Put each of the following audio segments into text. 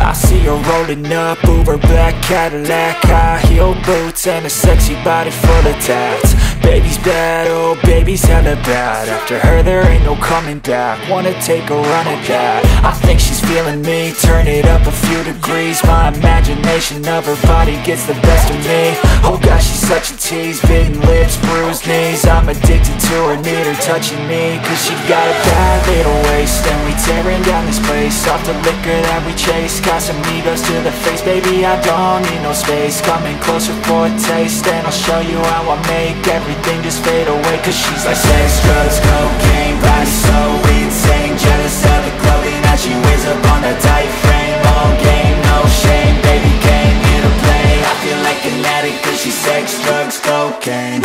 I see her rolling up, Uber black Cadillac, high heel boots and a sexy body full of tats. Baby's bad, oh baby's hella bad. After her there ain't no coming back. Wanna take a run at that. I think she's feeling me, turn it up a few degrees. My imagination of her body gets the best of me. Oh gosh, she's such a tease, bitten lips, bruised knees. I'm addicted to her, need her touching me, cause she got a bad little waist. And we tearing down this place, off the liquor that we chase. Got some egos to the face, baby I don't need no space. Coming closer for a taste, and I'll show you how I make everything just fade away. Cause she's like sex, drugs, cocaine, body so insane. Jealous of the clothing that she wears up on a tight frame. All game, no shame, baby came here to play. I feel like an addict cause she's sex, drugs, cocaine.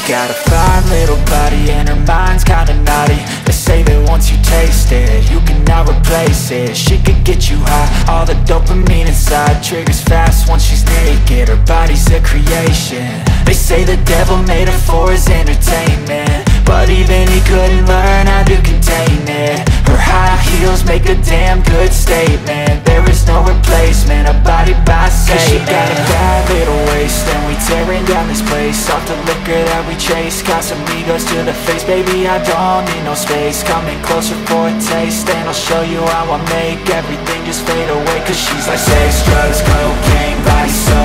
Got a fine little body and her mind's kinda naughty. They say that once you taste it, you cannot replace it. She could get you high, all the dopamine inside triggers fast once she's naked. Her body's a creation. They say the devil made her for his entertainment, but even he couldn't learn how to contain it. Her high heels make a damn good statement. There is no replacement, a body by Satan. Cause she got a bad little waist, and we tearing down this place. Off the liquor that we chase, got some egos to the face. Baby, I don't need no space. Coming closer for a taste, and I'll show you how I make everything just fade away. Cause she's like sex, drugs, cocaine, body so